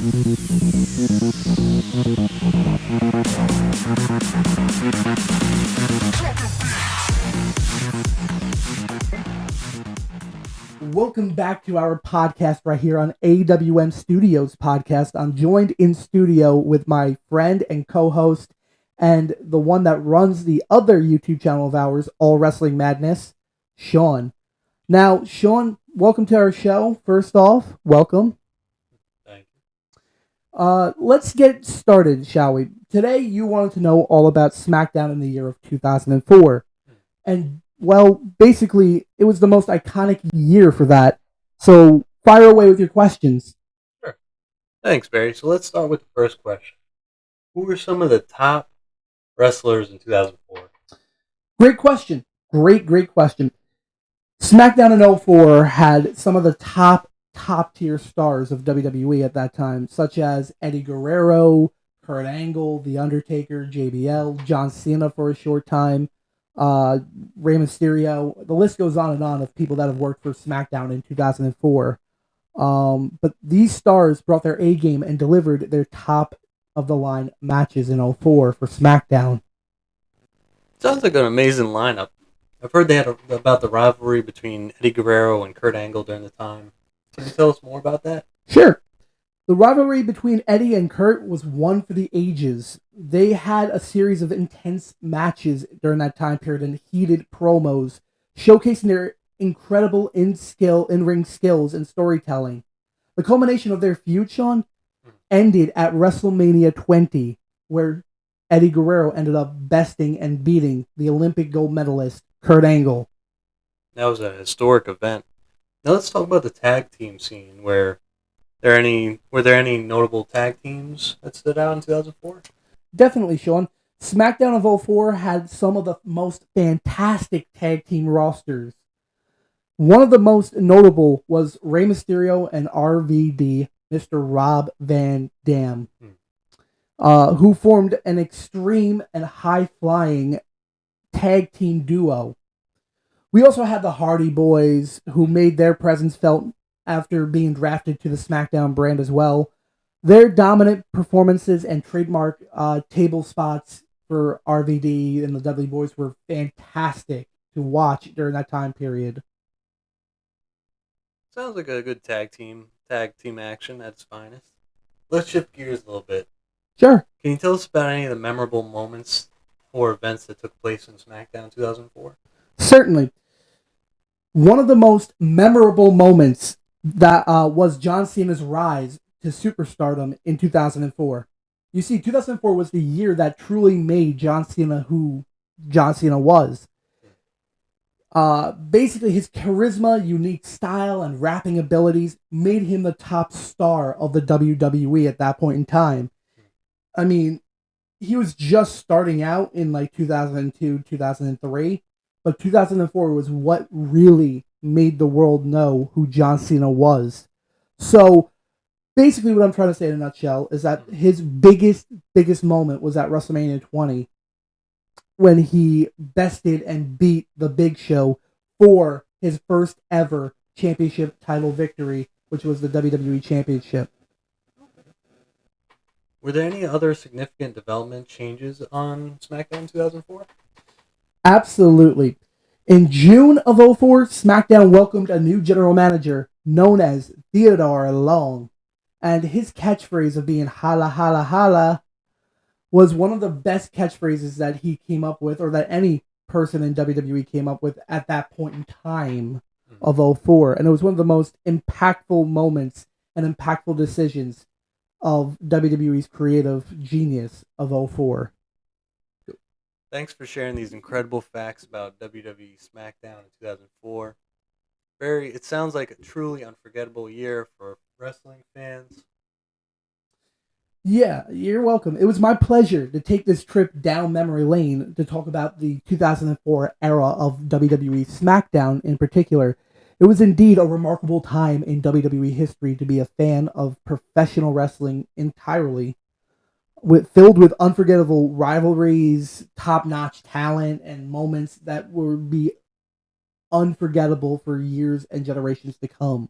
Welcome back to our podcast right here on AWM Studios podcast. I'm joined in studio with my friend and co-host and the one that runs the other YouTube channel of ours, All Wrestling Madness, Sean. Now, Sean, welcome to our show. First off, welcome. Thank you. Let's get started, shall we? Today, you wanted to know all about SmackDown in the year of 2004. And, well, basically, it was the most iconic year for that. So, fire away with your questions. Sure. Thanks, Barry. So let's start with the first question. Who were some of the top wrestlers in 2004? Great question. Great question. SmackDown in 04 had some of the top tier stars of WWE at that time, such as Eddie Guerrero, Kurt Angle, The Undertaker, JBL, John Cena for a short time, Rey Mysterio. The list goes on and on of people that have worked for SmackDown in 2004. But these stars brought their A game and delivered their top of the line matches in 04 for SmackDown. Sounds like an amazing lineup. I've heard they had about the rivalry between Eddie Guerrero and Kurt Angle during the time. Can you tell us more about that? Sure. The rivalry between Eddie and Kurt was one for the ages. They had a series of intense matches during that time period and heated promos, showcasing their incredible in-ring skills and storytelling. The culmination of their feud, Sean, ended at WrestleMania 20, where Eddie Guerrero ended up besting and beating the Olympic gold medalist, Kurt Angle. That was a historic event. Now let's talk about the tag team scene. Were there any notable tag teams that stood out in 2004? Definitely, Sean. SmackDown of 04 had some of the most fantastic tag team rosters. One of the most notable was Rey Mysterio and RVD, Mr. Rob Van Dam, who formed an extreme and high-flying tag team duo. We also had the Hardy Boys, who made their presence felt after being drafted to the SmackDown brand as well. Their dominant performances and trademark table spots for RVD and the Dudley Boys were fantastic to watch during that time period. Sounds like a good tag team action at its finest. Let's shift gears a little bit. Sure. Can you tell us about any of the memorable moments or events that took place in SmackDown 2004? Certainly. One of the most memorable moments that was John Cena's rise to superstardom in 2004. You see, 2004 was the year that truly made John Cena who John Cena was. Basically, his charisma, unique style, and rapping abilities made him the top star of the WWE at that point in time. I mean, he was just starting out in like 2002, 2003, but 2004 was what really made the world know who John Cena was. So, basically what I'm trying to say in a nutshell is that his biggest moment was at WrestleMania 20, when he bested and beat the Big Show for his first ever championship title victory, which was the WWE Championship. Were there any other significant development changes on SmackDown 2004? Absolutely. In June of 04, SmackDown welcomed a new general manager known as Theodore Long, and his catchphrase of being "holla, holla, holla" was one of the best catchphrases that he came up with, or that any person in WWE came up with at that point in time of 04. And it was one of the most impactful moments and impactful decisions of WWE's creative genius of 04. Thanks for sharing these incredible facts about WWE SmackDown in 2004. Barry, it sounds like a truly unforgettable year for wrestling fans. Yeah, you're welcome. It was my pleasure to take this trip down memory lane to talk about the 2004 era of WWE SmackDown in particular. It was indeed a remarkable time in WWE history to be a fan of professional wrestling entirely, filled with unforgettable rivalries, top-notch talent, and moments that would be unforgettable for years and generations to come.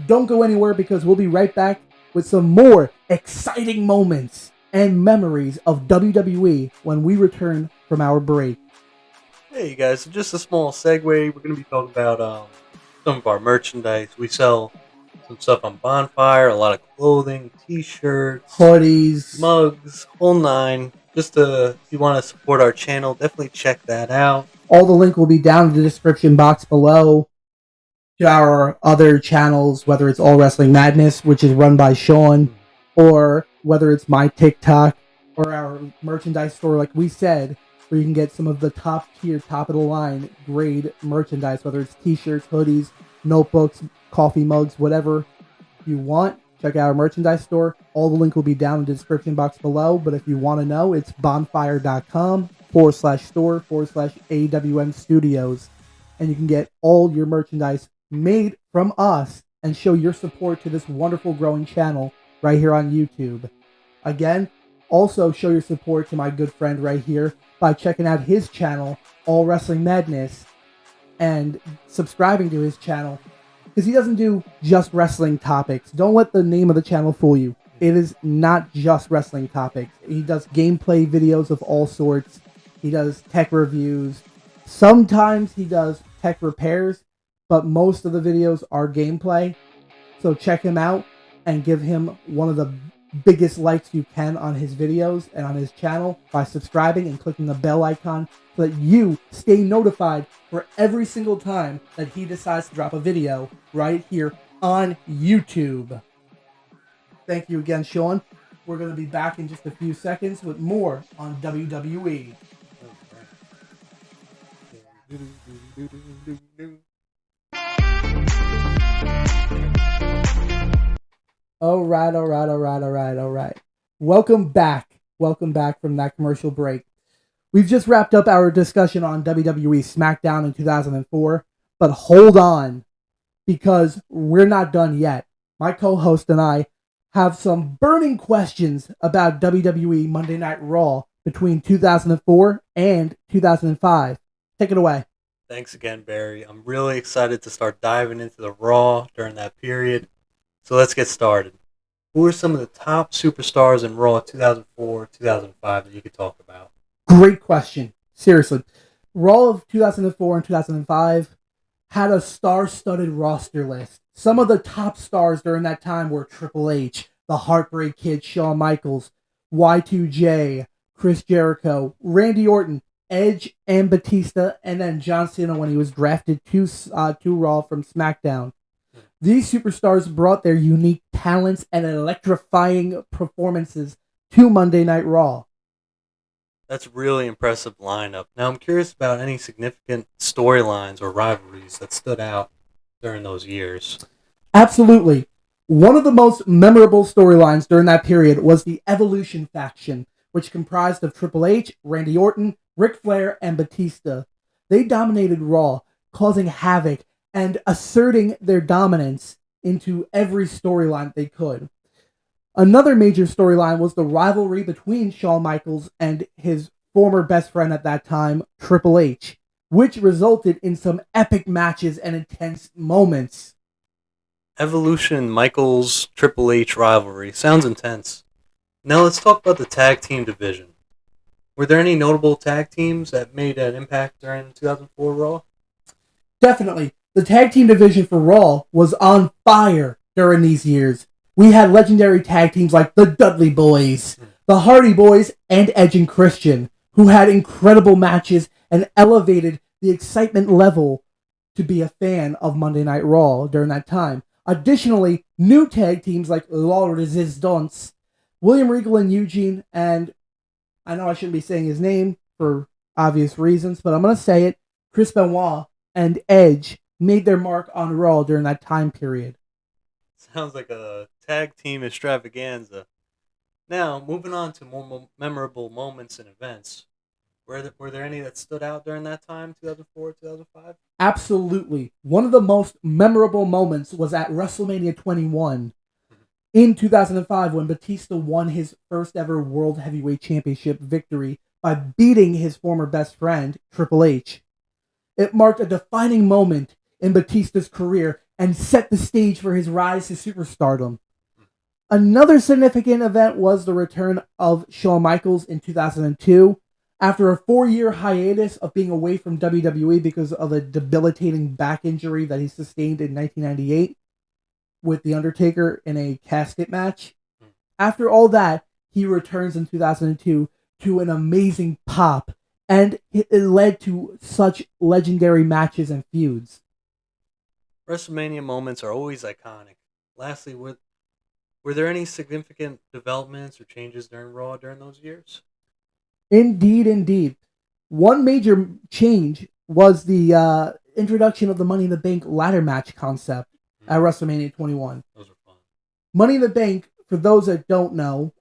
Don't go anywhere because we'll be right back with some more exciting moments and memories of WWE when we return from our break. Hey, you guys, so just a small segue. We're going to be talking about some of our merchandise. We sell some stuff on Bonfire, a lot of clothing, t-shirts, Hoodies, mugs, whole nine. If you want to support our channel, definitely check that out. all the link will be down in the description box below to our other channels, whether it's All Wrestling Madness, which is run by Sean, or whether it's my TikTok or our merchandise store, like we said, where you can get some of the top tier, top of the line grade merchandise, whether it's t-shirts, hoodies, notebooks, coffee mugs, whatever you want. Check out our merchandise store. All the link will be down in the description box below. But if you want to know, it's bonfire.com/store/AWM Studios. And you can get all your merchandise made from us and show your support to this wonderful growing channel right here on YouTube. Again, also show your support to my good friend right here by checking out his channel, All Wrestling Madness, and subscribing to his channel, because he doesn't do just wrestling topics. Don't let the name of the channel fool you. It is not just wrestling topics. He does gameplay videos of all sorts. He does tech reviews. Sometimes he does tech repairs, but most of the videos are gameplay. So check him out and give him one of the biggest likes you can on his videos and on his channel by subscribing and clicking the bell icon so that you stay notified for every single time that he decides to drop a video right here on YouTube. Thank you again, Sean. We're going to be back in just a few seconds with more on WWE. All right. Welcome back from that commercial break. We've just wrapped up our discussion on WWE SmackDown in 2004, but hold on, because we're not done yet. My co-host and I have some burning questions about WWE Monday Night Raw between 2004 and 2005. Take it away. Thanks again, Barry. I'm really excited to start diving into the Raw during that period. So let's get started. Who are some of the top superstars in Raw 2004, 2005 that you could talk about? Great question. Seriously. Raw of 2004 and 2005 had a star-studded roster list. Some of the top stars during that time were Triple H, the Heartbreak Kid, Shawn Michaels, Y2J, Chris Jericho, Randy Orton, Edge, and Batista, and then John Cena when he was drafted to Raw from SmackDown. These superstars brought their unique talents and electrifying performances to Monday Night Raw. That's a really impressive lineup. Now I'm curious about any significant storylines or rivalries that stood out during those years. Absolutely. One of the most memorable storylines during that period was the Evolution faction, which comprised of Triple H, Randy Orton, Ric Flair, and Batista. They dominated Raw, causing havoc and asserting their dominance into every storyline they could. Another major storyline was the rivalry between Shawn Michaels and his former best friend at that time, Triple H, which resulted in some epic matches and intense moments. Evolution Michaels Triple H rivalry sounds intense. Now let's talk about the tag team division. Were there any notable tag teams that made an impact during 2004 Raw? Definitely. The tag team division for Raw was on fire during these years. We had legendary tag teams like the Dudley Boys, the Hardy Boys, and Edge and Christian, who had incredible matches and elevated the excitement level to be a fan of Monday Night Raw during that time. Additionally, new tag teams like La Resistance, William Regal and Eugene, and I know I shouldn't be saying his name for obvious reasons, but I'm going to say it, Chris Benoit and Edge made their mark on Raw during that time period. Sounds like a tag team extravaganza. Now, moving on to more memorable moments and events. Were there any that stood out during that time, 2004, 2005? Absolutely. One of the most memorable moments was at WrestleMania 21 in 2005 when Batista won his first ever World Heavyweight Championship victory by beating his former best friend, Triple H. It marked a defining moment in Batista's career and set the stage for his rise to superstardom. Another significant event was the return of Shawn Michaels in 2002. After a 4-year hiatus of being away from WWE because of a debilitating back injury that he sustained in 1998 with The Undertaker in a casket match. After all that, he returns in 2002 to an amazing pop, and it led to such legendary matches and feuds. WrestleMania moments are always iconic. Lastly, were there any significant developments or changes during Raw during those years? Indeed, indeed. One major change was the introduction of the Money in the Bank ladder match concept at WrestleMania 21. Those are fun. Money in the Bank, for those that don't know,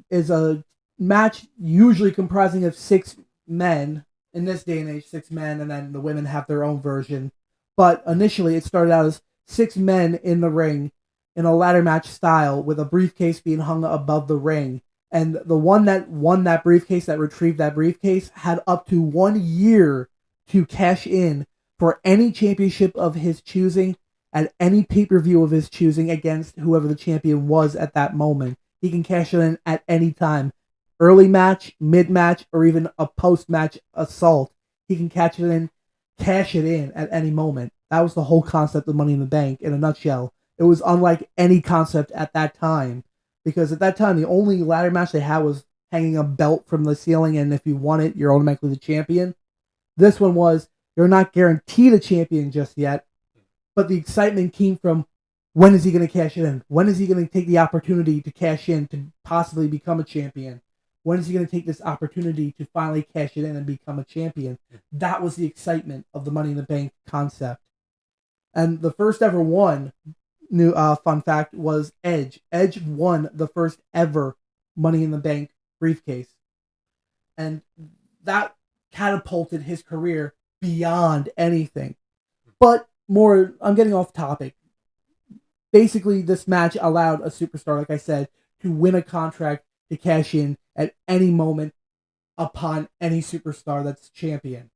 is a match usually comprising of 6 men. In this day and age, 6 men, and then the women have their own version. But initially, it started out as 6 men in the ring in a ladder match style with a briefcase being hung above the ring. And the one that won that briefcase, that retrieved that briefcase, had up to 1 year to cash in for any championship of his choosing at any pay-per-view of his choosing against whoever the champion was at that moment. He can cash it in at any time. Early match, mid-match, or even a post-match assault. He can cash it in at any moment. That was the whole concept of Money in the Bank in a nutshell. It was unlike any concept at that time. Because at that time, the only ladder match they had was hanging a belt from the ceiling, and if you won it, you're automatically the champion. This one was, you're not guaranteed a champion just yet, but the excitement came from, when is he going to cash it in? When is he going to take the opportunity to cash in to possibly become a champion? When is he going to take this opportunity to finally cash it in and become a champion? That was the excitement of the Money in the Bank concept. And the first ever one, new fun fact, was Edge. Edge won the first ever Money in the Bank briefcase. And that catapulted his career beyond anything. But more, I'm getting off topic. Basically, this match allowed a superstar, like I said, to win a contract to cash in at any moment upon any superstar that's champion.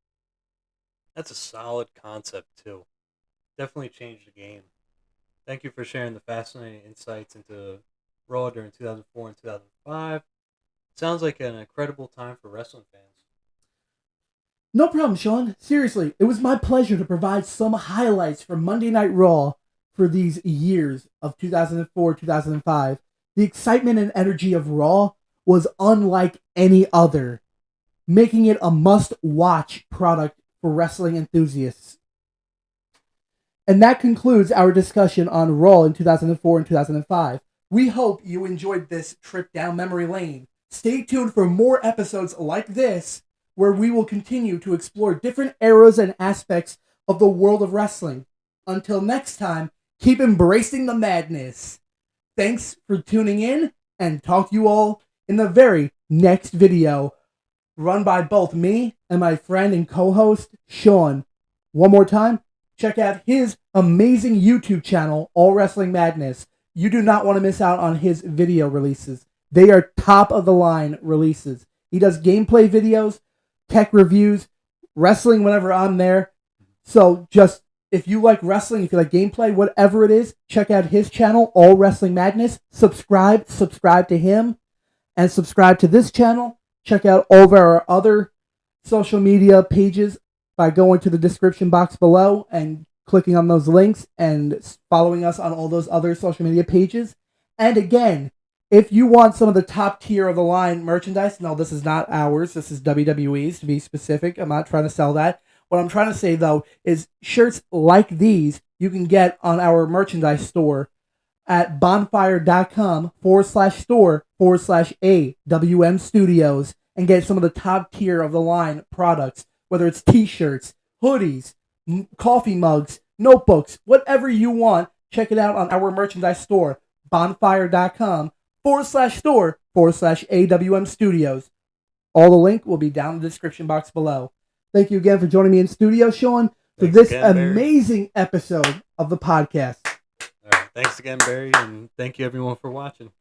That's a solid concept, too. Definitely changed the game. Thank you for sharing the fascinating insights into Raw during 2004 and 2005. Sounds like an incredible time for wrestling fans. No problem, Sean. Seriously, it was my pleasure to provide some highlights from Monday Night Raw for these years of 2004, 2005. The excitement and energy of Raw was unlike any other, making it a must-watch product for wrestling enthusiasts. And that concludes our discussion on Raw in 2004 and 2005. We hope you enjoyed this trip down memory lane. Stay tuned for more episodes like this, where we will continue to explore different eras and aspects of the world of wrestling. Until next time, keep embracing the madness. Thanks for tuning in, and talk to you all in the very next video, run by both me and my friend and co-host, Sean. One more time, check out his amazing YouTube channel, All Wrestling Madness. You do not want to miss out on his video releases. They are top of the line releases. He does gameplay videos, tech reviews, wrestling whenever I'm there. So just, if you like wrestling, if you like gameplay, whatever it is, check out his channel, All Wrestling Madness. Subscribe to him, and subscribe to this channel. Check out all of our other social media pages by going to the description box below and clicking on those links and following us on all those other social media pages. And again, if you want some of the top tier of the line merchandise, no, this is not ours. This is WWE's, to be specific. I'm not trying to sell that. What I'm trying to say, though, is shirts like these you can get on our merchandise store at bonfire.com/store/AWM Studios and get some of the top tier of the line products, whether it's t-shirts, hoodies, coffee mugs, notebooks, whatever you want. Check it out on our merchandise store, bonfire.com/store/AWM Studios. All the link will be down in the description box below. Thank you again for joining me in studio, Sean, for this amazing episode of the podcast. All right. Thanks again, Barry, and thank you everyone for watching.